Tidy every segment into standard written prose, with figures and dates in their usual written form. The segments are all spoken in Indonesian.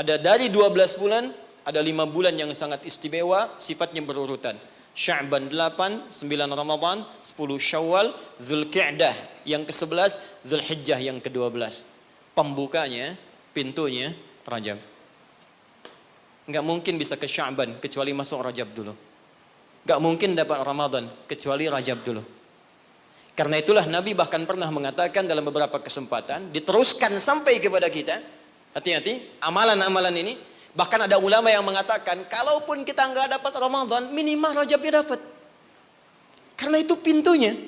Ada dari 12 bulan, ada 5 bulan yang sangat istimewa, sifatnya berurutan. Sya'ban 8, 9 Ramadan, 10 Syawal, Dzulqa'dah yang ke-11, Dzulhijjah yang ke-12. Pembukanya, pintunya Rajab. Enggak mungkin bisa ke Sya'ban kecuali masuk Rajab dulu. Enggak mungkin dapat Ramadan kecuali Rajab dulu. Karena itulah Nabi bahkan pernah mengatakan dalam beberapa kesempatan, diteruskan sampai kepada kita, hati-hati, amalan-amalan ini. Bahkan ada ulama yang mengatakan, kalaupun kita nggak dapat Ramadan, minimal Rajabnya dapat. Karena itu pintunya.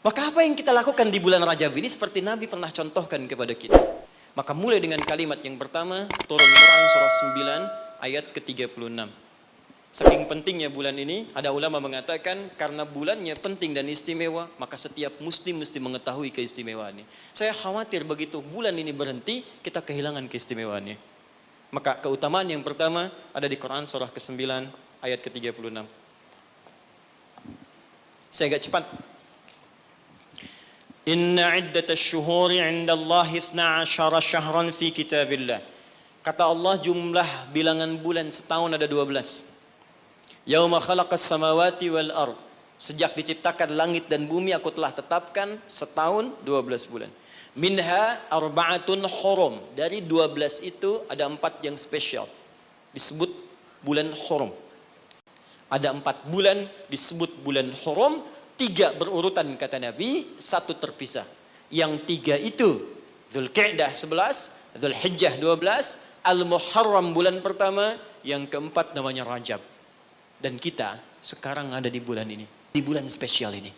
Maka apa yang kita lakukan di bulan Rajab ini seperti Nabi pernah contohkan kepada kita. Maka mulai dengan kalimat yang pertama, turun Quran surah 9 ayat ke-36. Saking pentingnya bulan ini, ada ulama mengatakan karena bulannya penting dan istimewa, maka setiap muslim mesti mengetahui keistimewaannya. Saya khawatir begitu bulan ini berhenti, kita kehilangan keistimewaannya. Maka keutamaan yang pertama ada di Quran surah ke-9 ayat ke-36. Saya agak cepat. Inna iddatasy syuhuri 'indallahi 12 syahran fi kitabillah. Kata Allah jumlah bilangan bulan setahun ada 12. Yauma khalaqas samawati wal ard. Sejak diciptakan langit dan bumi aku telah tetapkan setahun 12 bulan. Minha arba'atun hurum. Dari 12 itu ada 4 yang spesial. Disebut bulan hurum. Ada 4 bulan disebut bulan hurum. 3 berurutan kata Nabi, 1 terpisah. Yang 3 itu Dzulqa'dah 11, Dzulhijjah 12, Al-Muharram bulan pertama, yang keempat namanya Rajab. Dan kita sekarang ada di bulan ini, di bulan spesial ini.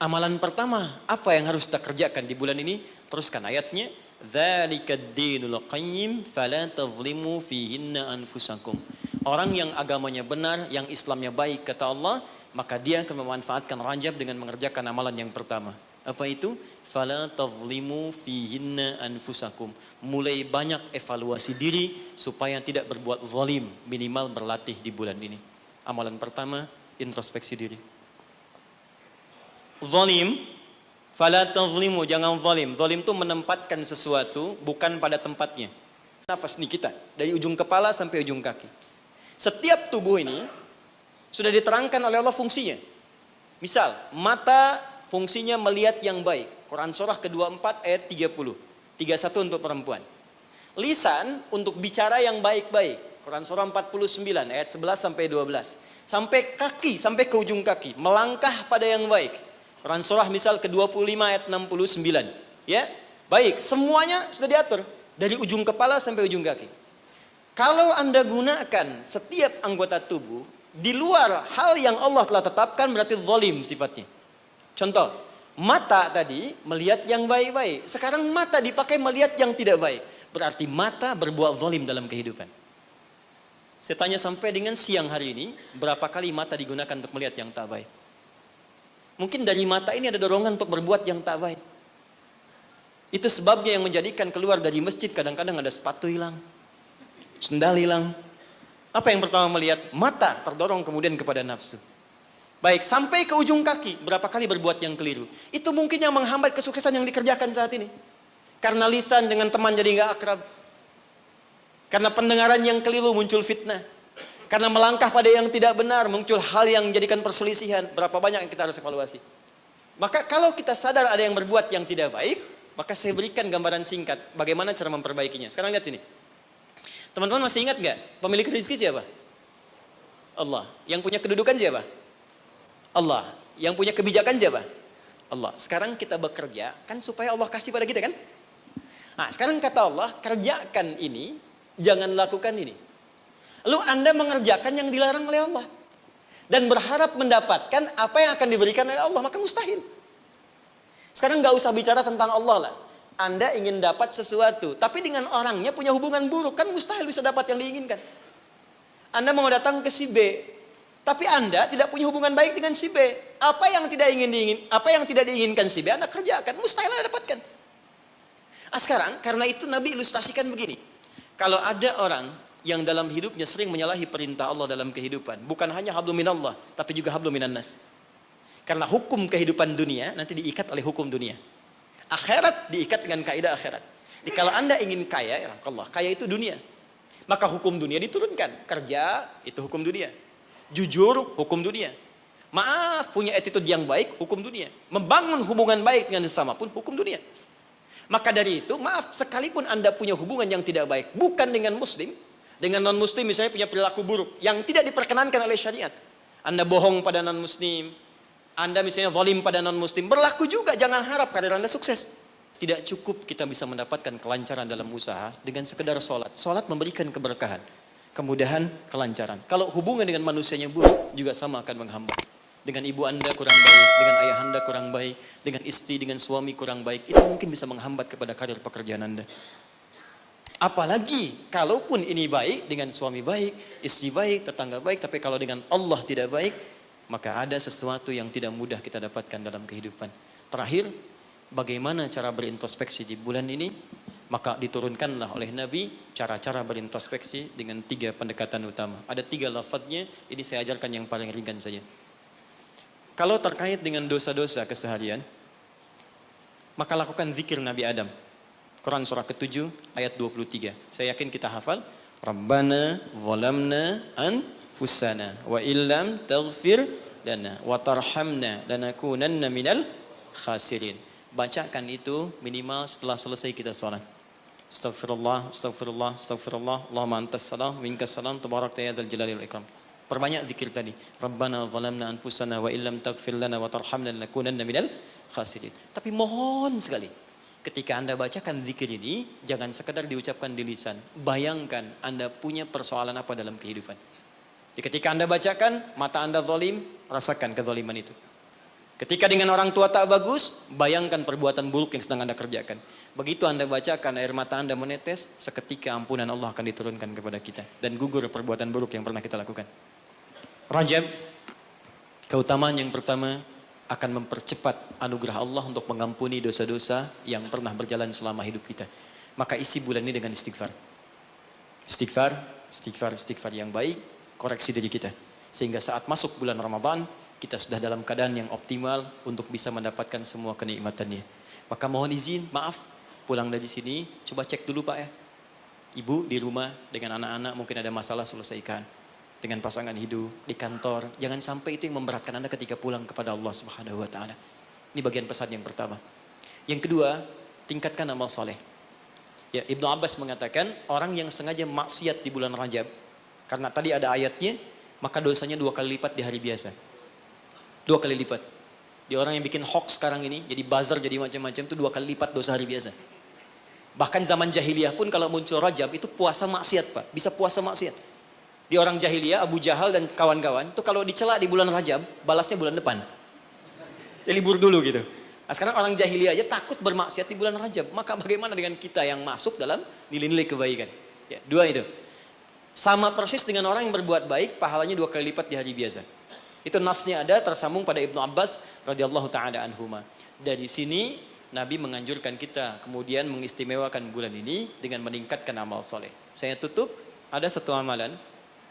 Amalan pertama, apa yang harus kita kerjakan di bulan ini? Teruskan ayatnya. Dzalikad dinul qayyim fala tadhlimu fihinna anfusakum. Orang yang agamanya benar, yang Islamnya baik kata Allah, maka dia akan memanfaatkan Rajab dengan mengerjakan amalan yang pertama. Apa itu? Fala tadhlimu fihinna anfusakum. Mulai banyak evaluasi diri supaya tidak berbuat zalim, minimal berlatih di bulan ini. Amalan pertama, introspeksi diri. Zalim, fala tazlimu, jangan zalim. Zalim itu menempatkan sesuatu bukan pada tempatnya. Nafas nih kita, dari ujung kepala sampai ujung kaki. Setiap tubuh ini sudah diterangkan oleh Allah fungsinya. Misal, mata fungsinya melihat yang baik. Quran surah ke-24 ayat 30. 31 untuk perempuan. Lisan untuk bicara yang baik-baik. Quran surah 49 ayat 11 sampai 12. Sampai kaki, sampai ke ujung kaki, melangkah pada yang baik. Quran surah misal ke-25 ayat 69. Ya, baik, semuanya sudah diatur dari ujung kepala sampai ujung kaki. Kalau Anda gunakan setiap anggota tubuh di luar hal yang Allah telah tetapkan, berarti zalim sifatnya. Contoh, mata tadi melihat yang baik-baik. Sekarang mata dipakai melihat yang tidak baik. Berarti mata berbuat zalim dalam kehidupan. Saya tanya sampai dengan siang hari ini, berapa kali mata digunakan untuk melihat yang tak baik? Mungkin dari mata ini ada dorongan untuk berbuat yang tak baik. Itu sebabnya yang menjadikan keluar dari masjid kadang-kadang ada sepatu hilang, sendal hilang. Apa yang pertama melihat? Mata terdorong kemudian kepada nafsu. Baik, sampai ke ujung kaki, berapa kali berbuat yang keliru. Itu mungkin yang menghambat kesuksesan yang dikerjakan saat ini. Karena lisan dengan teman jadi nggak akrab. Karena pendengaran yang keliru muncul fitnah. Karena melangkah pada yang tidak benar, muncul hal yang menjadikan perselisihan. Berapa banyak yang kita harus evaluasi. Maka kalau kita sadar ada yang berbuat yang tidak baik, maka saya berikan gambaran singkat bagaimana cara memperbaikinya. Sekarang lihat sini. Teman-teman masih ingat nggak pemilik rezeki siapa? Allah. Yang punya kedudukan siapa? Allah. Yang punya kebijakan siapa? Allah. Sekarang kita bekerja kan supaya Allah kasih pada kita kan? Nah, sekarang kata Allah, kerjakan ini, jangan lakukan ini. Lalu Anda mengerjakan yang dilarang oleh Allah. Dan berharap mendapatkan apa yang akan diberikan oleh Allah. Maka mustahil. Sekarang gak usah bicara tentang Allah lah. Anda ingin dapat sesuatu. Tapi dengan orangnya punya hubungan buruk. Kan mustahil bisa dapat yang diinginkan. Anda mau datang ke si B. Tapi Anda tidak punya hubungan baik dengan si B. Apa yang tidak diinginkan si B, Anda kerjakan. Mustahil Anda dapatkan. Nah, sekarang karena itu Nabi ilustrasikan begini. Kalau ada orang yang dalam hidupnya sering menyalahi perintah Allah dalam kehidupan, bukan hanya hablum minallah, tapi juga hablum minannas. Karena hukum kehidupan dunia nanti diikat oleh hukum dunia. Akhirat diikat dengan kaidah akhirat. Jadi kalau Anda ingin kaya, ya Allah, kaya itu dunia. Maka hukum dunia diturunkan. Kerja, itu hukum dunia. Jujur, hukum dunia. Maaf, punya attitude yang baik, hukum dunia. Membangun hubungan baik dengan sesama pun hukum dunia. Maka dari itu, maaf, sekalipun Anda punya hubungan yang tidak baik, bukan dengan muslim, dengan non-muslim misalnya punya perilaku buruk, yang tidak diperkenankan oleh syariat. Anda bohong pada non-muslim, Anda misalnya zalim pada non-muslim, berlaku juga, jangan harap karir Anda sukses. Tidak cukup kita bisa mendapatkan kelancaran dalam usaha dengan sekedar sholat. Sholat memberikan keberkahan, kemudahan, kelancaran. Kalau hubungan dengan manusianya buruk, juga sama akan menghambat. Dengan ibu Anda kurang baik, dengan ayah Anda kurang baik, dengan istri, dengan suami kurang baik, itu mungkin bisa menghambat kepada karir pekerjaan Anda. Apalagi kalaupun ini baik, dengan suami baik, istri baik, tetangga baik, tapi kalau dengan Allah tidak baik, maka ada sesuatu yang tidak mudah kita dapatkan dalam kehidupan. Terakhir, bagaimana cara berintrospeksi di bulan ini? Maka diturunkanlah oleh Nabi cara-cara berintrospeksi dengan 3 pendekatan utama. Ada 3 lafadznya, ini saya ajarkan yang paling ringan saja. Kalau terkait dengan dosa-dosa keseharian, maka lakukan zikir Nabi Adam. Quran surah ke-7 ayat 23. Saya yakin kita hafal. Rabbana zalamna anfusana wa illam taghfir lana wa tarhamna lanakunanna minal khasirin. Bacakan itu minimal setelah selesai kita salat. Astaghfirullah, astaghfirullah, astaghfirullah. Allahumma antas salam, minkas salam, tabarakta ya dzal jalali wal ikram. Perbanyak zikir tadi. Rabbana zalamna anfusana wa illam taghfir lana wa tarhamna lanakunanna minal khasirin. Tapi mohon sekali, ketika Anda bacakan zikir ini, jangan sekedar diucapkan di lisan. Bayangkan Anda punya persoalan apa dalam kehidupan. Jadi ketika Anda bacakan, mata Anda zalim, rasakan kezaliman itu. Ketika dengan orang tua tak bagus, bayangkan perbuatan buruk yang sedang Anda kerjakan. Begitu Anda bacakan, air mata Anda menetes, seketika ampunan Allah akan diturunkan kepada kita. Dan gugur perbuatan buruk yang pernah kita lakukan. Rajab, keutamaan yang pertama akan mempercepat anugerah Allah untuk mengampuni dosa-dosa yang pernah berjalan selama hidup kita. Maka isi bulan ini dengan istighfar. Istighfar, istighfar, istighfar yang baik, koreksi diri kita. Sehingga saat masuk bulan Ramadan, kita sudah dalam keadaan yang optimal untuk bisa mendapatkan semua kenikmatannya. Maka mohon izin, maaf, pulang dari sini, coba cek dulu Pak ya. Ibu di rumah dengan anak-anak mungkin ada masalah, selesaikan. Dengan pasangan hidup, di kantor. Jangan sampai itu yang memberatkan Anda ketika pulang kepada Allah Subhanahu wa Ta'ala. Ini bagian pesan yang pertama. Yang kedua, tingkatkan amal saleh. Ya, Ibnu Abbas mengatakan, orang yang sengaja maksiat di bulan Rajab, karena tadi ada ayatnya, maka dosanya 2 kali lipat di hari biasa. 2 kali lipat. Di orang yang bikin hoax sekarang ini, jadi buzzer, jadi macam-macam, itu 2 kali lipat dosa hari biasa. Bahkan zaman jahiliyah pun kalau muncul Rajab, itu puasa maksiat Pak. Bisa puasa maksiat. Di orang jahiliyah, Abu Jahal dan kawan-kawan, itu kalau dicela di bulan Rajab, balasnya bulan depan. Ya libur dulu gitu. Nah, sekarang orang jahiliyah aja takut bermaksiat di bulan Rajab. Maka bagaimana dengan kita yang masuk dalam nilai-nilai kebaikan? Ya, 2 itu. Sama persis dengan orang yang berbuat baik, pahalanya 2 kali lipat di hari biasa. Itu nasnya ada tersambung pada Ibnu Abbas radhiyallahu taala anhuma. Dari sini Nabi menganjurkan kita kemudian mengistimewakan bulan ini dengan meningkatkan amal soleh. Saya tutup, ada satu amalan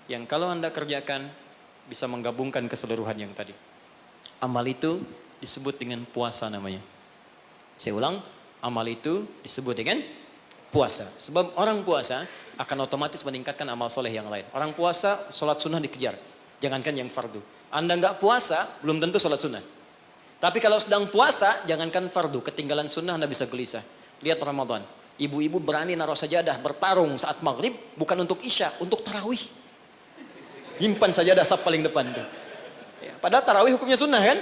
yang kalau Anda kerjakan bisa menggabungkan keseluruhan yang tadi. Amal itu disebut dengan puasa namanya. Saya ulang, amal itu disebut dengan puasa. Sebab orang puasa akan otomatis meningkatkan amal soleh yang lain. Orang puasa, sholat sunnah dikejar. Jangankan yang fardu. Anda nggak puasa, belum tentu sholat sunnah. Tapi kalau sedang puasa, jangankan fardu. Ketinggalan sunnah Anda bisa gelisah. Lihat Ramadan. Ibu-ibu berani naruh sajadah, bertarung saat maghrib, bukan untuk isya, untuk tarawih. Nyimpan sajadah saf paling depan tuh. Ya, padahal tarawih hukumnya sunnah kan?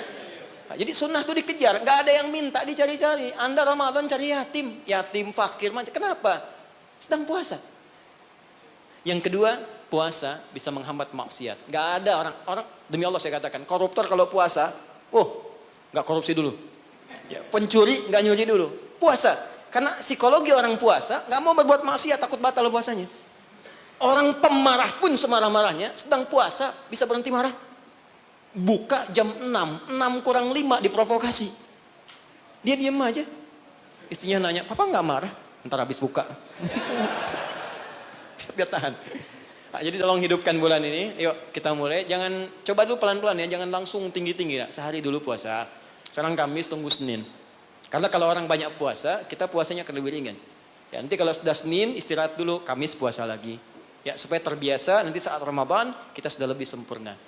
Nah, jadi sunnah tuh dikejar, nggak ada yang minta dicari-cari. Anda Ramadan cari yatim, yatim fakir macam. Kenapa? Sedang puasa. Yang kedua, puasa bisa menghambat maksiat. Nggak ada orang demi Allah saya katakan, koruptor kalau puasa, nggak korupsi dulu. Ya, pencuri nggak nyuri dulu. Puasa, karena psikologi orang puasa nggak mau berbuat maksiat, takut batal puasanya. Orang pemarah pun semarah-marahnya sedang puasa bisa berhenti marah. Buka jam 6, 6 kurang 5 diprovokasi. Dia diam aja. Istrinya nanya, "Papa nggak marah?" Ntar habis buka. Dia tahan. Nah, jadi tolong hidupkan bulan ini. Yuk kita mulai. Jangan coba dulu pelan-pelan ya, jangan langsung tinggi-tinggi ya. Sehari dulu puasa. Sekarang Kamis tunggu Senin. Karena kalau orang banyak puasa, kita puasanya akan lebih ringan. Ya, nanti kalau sudah Senin istirahat dulu, Kamis puasa lagi. Ya, supaya terbiasa nanti saat Ramadan kita sudah lebih sempurna.